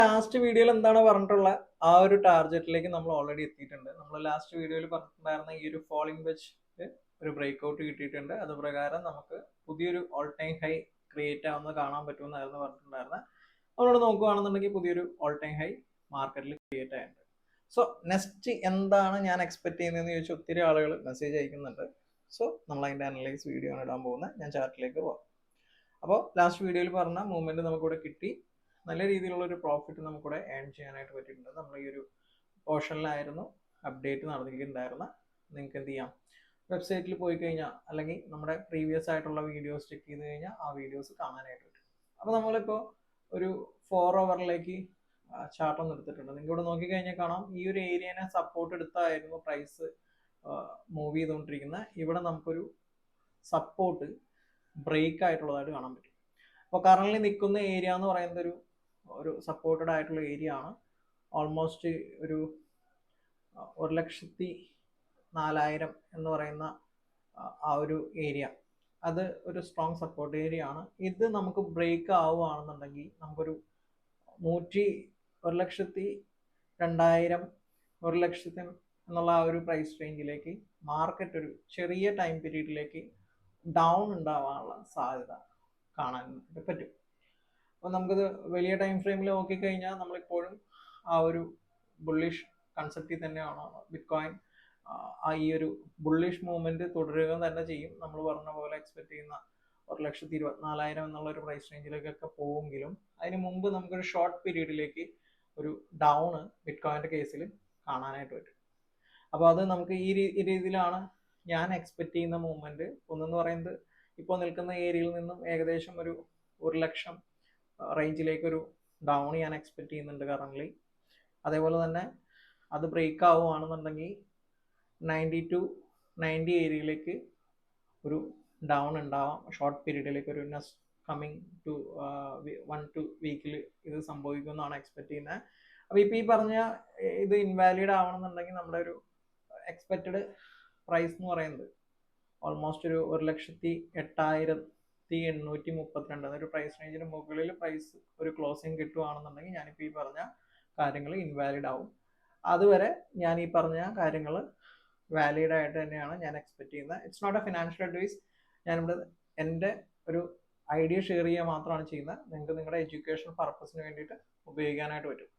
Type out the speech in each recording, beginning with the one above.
Last വീഡിയോയിൽ എന്താണ് പറഞ്ഞിട്ടുള്ള ആ ഒരു ടാർഗറ്റിലേക്ക് നമ്മൾ ഓൾറെഡി എത്തിയിട്ടുണ്ട്. നമ്മൾ ലാസ്റ്റ് വീഡിയോയിൽ പറഞ്ഞിട്ടുണ്ടായിരുന്ന ഈ ഒരു ഫോളിംഗ് വെച്ച് ഒരു ബ്രേക്ക് ഔട്ട് കിട്ടിയിട്ടുണ്ട്. അത് പ്രകാരം നമുക്ക് പുതിയൊരു ഓൾ ടൈം ഹൈ ക്രിയേറ്റ് ആവുന്നത് കാണാൻ പറ്റുമെന്നായിരുന്നു പറഞ്ഞിട്ടുണ്ടായിരുന്നത്. നമ്മളോട് നോക്കുകയാണെന്നുണ്ടെങ്കിൽ പുതിയൊരു ഓൾ ടൈം ഹൈ മാർക്കറ്റിൽ ക്രിയേറ്റ് ആയിട്ടുണ്ട്. സോ നെക്സ്റ്റ് എന്താണ് ഞാൻ എക്സ്പെക്ട് ചെയ്യുന്നതെന്ന് ചോദിച്ചാൽ ഒത്തിരി ആളുകൾ മെസ്സേജ് അയക്കുന്നുണ്ട്. സോ നമ്മൾ അതിൻ്റെ അനലൈസ് വീഡിയോ ആണ് ഇടാൻ പോകുന്നത്. ഞാൻ ചാർട്ടിലേക്ക് പോകാം. അപ്പോൾ ലാസ്റ്റ് വീഡിയോയിൽ പറഞ്ഞ മൂവ്മെന്റ് നമുക്കിവിടെ കിട്ടി. നല്ല രീതിയിലുള്ള ഒരു പ്രോഫിറ്റ് നമുക്കിവിടെ ഏൺ ചെയ്യാനായിട്ട് പറ്റിയിട്ടുണ്ട്. നമ്മൾ ഈ ഒരു പോർഷനിലായിരുന്നു അപ്ഡേറ്റ് നടന്നിട്ടുണ്ടായിരുന്ന. നിങ്ങൾക്ക് എന്ത് ചെയ്യാം, വെബ്സൈറ്റിൽ പോയി കഴിഞ്ഞാൽ അല്ലെങ്കിൽ നമ്മുടെ പ്രീവിയസ് ആയിട്ടുള്ള വീഡിയോസ് ചെക്ക് ചെയ്ത് കഴിഞ്ഞാൽ ആ വീഡിയോസ് കാണാനായിട്ട് പറ്റും. അപ്പോൾ നമ്മളിപ്പോൾ ഒരു 4 അവറിലേക്ക് ചാർട്ട് ഒന്ന് എടുത്തിട്ടുണ്ട്. നിങ്ങൾക്ക് ഇവിടെ നോക്കിക്കഴിഞ്ഞാൽ കാണാം, ഈ ഒരു ഏരിയനെ സപ്പോർട്ട് എടുത്തായിരുന്നു പ്രൈസ് മൂവ് ചെയ്തുകൊണ്ടിരിക്കുന്നത്. ഇവിടെ നമുക്കൊരു സപ്പോർട്ട് ബ്രേക്ക് ആയിട്ടുള്ളതായിട്ട് കാണാൻ പറ്റും. അപ്പോൾ കറന്റ് നിൽക്കുന്ന ഏരിയ എന്ന് പറയുന്നത് ഒരു സപ്പോർട്ടഡ് ആയിട്ടുള്ള ഏരിയ ആണ്. ഓൾമോസ്റ്റ് ഒരു 1,04,000 എന്ന് പറയുന്ന ആ ഒരു ഏരിയ, അത് ഒരു സ്ട്രോങ് സപ്പോർട്ട് ഏരിയ ആണ്. ഇത് നമുക്ക് ബ്രേക്ക് ആവുകയാണെന്നുണ്ടെങ്കിൽ നമുക്കൊരു 1,02,000 1,00,000 എന്നുള്ള ആ ഒരു പ്രൈസ് റേഞ്ചിലേക്ക് മാർക്കറ്റ് ഒരു ചെറിയ ടൈം പീരീഡിലേക്ക് ഡൗൺ ഉണ്ടാവാനുള്ള സാധ്യത കാണാൻ പറ്റും. അപ്പോൾ നമുക്കത് വലിയ ടൈം ഫ്രെയിമിൽ നോക്കിക്കഴിഞ്ഞാൽ നമ്മളിപ്പോഴും ആ ഒരു ബുള്ളിഷ് കൺസെപ്റ്റിൽ തന്നെയാണ് ബിറ്റ്കോയിൻ ഈ ഒരു ബുള്ളിഷ് മൂവ്മെന്റ് തുടരുക തന്നെ ചെയ്യും. നമ്മൾ പറഞ്ഞ പോലെ എക്സ്പെക്ട് ചെയ്യുന്ന 1,24,000 എന്നുള്ള ഒരു പ്രൈസ് റേഞ്ചിലേക്കൊക്കെ പോവുമെങ്കിലും അതിന് മുമ്പ് നമുക്കൊരു ഷോർട്ട് പീരീഡിലേക്ക് ഒരു ഡൗൺ ബിറ്റ്കോയിൻ്റെ കേസിൽ കാണാനായിട്ട് പറ്റും. അപ്പോൾ അത് നമുക്ക് ഈ രീതിയിലാണ് ഞാൻ എക്സ്പെക്ട് ചെയ്യുന്ന മൂവ്മെന്റ്. ഒന്നെന്ന് പറയുന്നത് ഇപ്പോൾ നിൽക്കുന്ന ഏരിയയിൽ നിന്നും ഏകദേശം ഒരു 1,00,000 റേഞ്ചിലേക്ക് ഒരു ഡൗൺ ഞാൻ എക്സ്പെക്ട് ചെയ്യുന്നുണ്ട് കറന്റ്ലി. അതേപോലെ തന്നെ അത് ബ്രേക്ക് ആവുകയാണെന്നുണ്ടെങ്കിൽ 90 to 90 ഏരിയയിലേക്ക് ഒരു ഡൗൺ ഉണ്ടാവാം ഷോർട്ട് പീരീഡിലേക്ക്. ഒരു നെക്സ്റ്റ് കമ്മിങ് ടു 1-2 വീക്കിൽ ഇത് സംഭവിക്കുമെന്നാണ് എക്സ്പെക്ട് ചെയ്യുന്നത്. അപ്പോൾ ഇപ്പോൾ ഈ പറഞ്ഞ ഇത് ഇൻവാലിഡ് ആവണമെന്നുണ്ടെങ്കിൽ നമ്മുടെ ഒരു എക്സ്പെക്റ്റഡ് പ്രൈസ് എന്ന് പറയുന്നത് ഓൾമോസ്റ്റ് ഒരു 1,08,832 അതൊരു പ്രൈസ് റേഞ്ചിന് മുകളിൽ പ്രൈസ് ഒരു ക്ലോസിങ് കിട്ടുകയാണെന്നുണ്ടെങ്കിൽ ഞാനിപ്പോൾ ഈ പറഞ്ഞ കാര്യങ്ങൾ ഇൻവാലിഡ് ആവും. അതുവരെ ഞാൻ ഈ പറഞ്ഞ കാര്യങ്ങൾ വാലിഡ് ആയിട്ട് തന്നെയാണ് ഞാൻ എക്സ്പെക്ട് ചെയ്യുന്നത്. It's not a financial advice. ഞാനിവിടെ എൻ്റെ ഒരു ഐഡിയ ഷെയർ ചെയ്യുക മാത്രമാണ് ചെയ്യുന്നത്. നിങ്ങൾക്ക് നിങ്ങളുടെ എഡ്യൂക്കേഷൻ പർപ്പസിന് വേണ്ടിയിട്ട് ഉപയോഗിക്കാനായിട്ട് പറ്റും.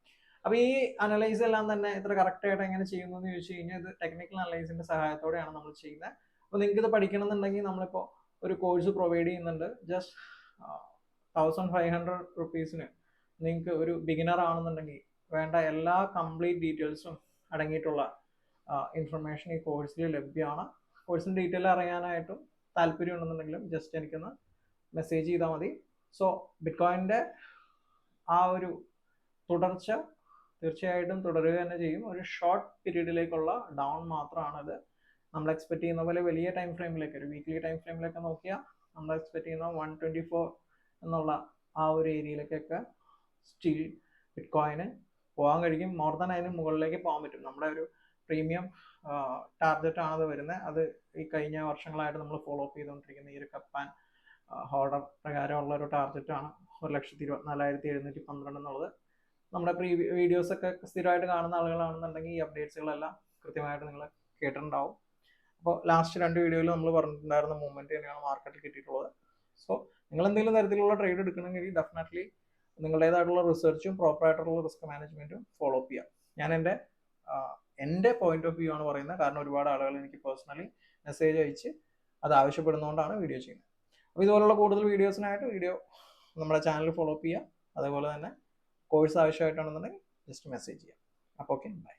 അപ്പോൾ ഈ അനലൈസ് എല്ലാം തന്നെ ഇത്ര കറക്റ്റായിട്ട് എങ്ങനെ ചെയ്യുന്നു എന്ന് ചോദിച്ചു കഴിഞ്ഞാൽ ഇത് ടെക്നിക്കൽ അനലൈസിൻ്റെ സഹായത്തോടെയാണ് നമ്മൾ ചെയ്യുന്നത്. അപ്പോൾ നിങ്ങൾക്ക് ഇത് പഠിക്കണം എന്നുണ്ടെങ്കിൽ നമ്മളിപ്പോൾ ഒരു കോഴ്സ് പ്രൊവൈഡ് ചെയ്യുന്നുണ്ട്. ജസ്റ്റ് 1,500 റുപ്പീസിന് നിങ്ങൾക്ക് ഒരു ബിഗിനർ ആണെന്നുണ്ടെങ്കിൽ വേണ്ട എല്ലാ കംപ്ലീറ്റ് ഡീറ്റെയിൽസും അടങ്ങിയിട്ടുള്ള ഇൻഫർമേഷൻ ഈ കോഴ്സിൽ ലഭ്യമാണ്. കോഴ്സിൻ്റെ ഡീറ്റെയിൽ അറിയാനായിട്ടും താല്പര്യം ഉണ്ടെന്നുണ്ടെങ്കിലും ജസ്റ്റ് എനിക്കൊന്ന് മെസ്സേജ് ചെയ്താൽ മതി. സോ ബിറ്റ്കോയിൻ്റെ ആ ഒരു തുടർച്ച തീർച്ചയായിട്ടും തുടരുക തന്നെ ചെയ്യും. ഒരു ഷോർട്ട് പീരീഡിലേക്കുള്ള ഡൗൺ മാത്രമാണത്. നമ്മൾ എക്സ്പെക്ട് ചെയ്യുന്ന പോലെ വലിയ ടൈം ഫ്രെയിമിലേക്ക്, ഒരു വീക്ക്ലി ടൈം ഫ്രെയിമിലൊക്കെ നോക്കിയാൽ നമ്മൾ എക്സ്പെക്ട് ചെയ്യുന്ന 124 എന്നുള്ള ആ ഒരു ഏരിയയിലേക്കൊക്കെ സ്റ്റിൽ ബിറ്റ്കോയിന് പോകാൻ കഴിയും. മോർ ദാൻ അതിന് മുകളിലേക്ക് പോകാൻ പറ്റും. നമ്മുടെ ഒരു പ്രീമിയം ടാർഗറ്റ് ആണത് വരുന്നത്. അത് ഈ കഴിഞ്ഞ വർഷങ്ങളായിട്ട് നമ്മൾ ഫോളോ അപ്പ് ചെയ്തുകൊണ്ടിരിക്കുന്ന ഈ ഒരു കപ്പ് ആൻഡ് ഹോൾഡർ പ്രകാരമുള്ള ഒരു ടാർഗറ്റാണ് 1,24,712 എന്നുള്ളത്. നമ്മുടെ വീഡിയോസൊക്കെ സ്ഥിരമായിട്ട് കാണുന്ന ആളുകളാണെന്നുണ്ടെങ്കിൽ ഈ അപ്ഡേറ്റ്സുകളെല്ലാം കൃത്യമായിട്ട് നിങ്ങൾ കേട്ടിട്ടുണ്ടാവും. അപ്പോൾ ലാസ്റ്റ് 2 വീഡിയോയിൽ നമ്മൾ പറഞ്ഞിട്ടുണ്ടായിരുന്ന മൂവ്മെന്റ് തന്നെയാണ് മാർക്കറ്റിൽ കിട്ടിയിട്ടുള്ളത്. സോ നിങ്ങൾ എന്തെങ്കിലും തരത്തിലുള്ള ട്രേഡ് എടുക്കണമെങ്കിൽ ഡെഫിനറ്റ്ലി നിങ്ങളുടേതായിട്ടുള്ള റിസർച്ചും പ്രോപ്പറായിട്ടുള്ള റിസ്ക് മാനേജ്മെന്റും ഫോളോ അപ്പ് ചെയ്യാം. ഞാൻ എൻ്റെ പോയിന്റ് ഓഫ് വ്യൂ ആണ് പറയുന്നത്. കാരണം ഒരുപാട് ആളുകൾ എനിക്ക് പേഴ്സണലി മെസ്സേജ് അയച്ച് അത് ആവശ്യപ്പെടുന്നതുകൊണ്ടാണ് വീഡിയോ ചെയ്യുന്നത്. അപ്പോൾ ഇതുപോലുള്ള കൂടുതൽ വീഡിയോസിനായിട്ട് നമ്മുടെ ചാനൽ ഫോളോ അപ്പ് ചെയ്യുക. അതേപോലെ തന്നെ കോഴ്സ് ആവശ്യമായിട്ടാണെന്നുണ്ടെങ്കിൽ ജസ്റ്റ് മെസ്സേജ് ചെയ്യാം. അപ്പോൾ ഓക്കെ, ബൈ.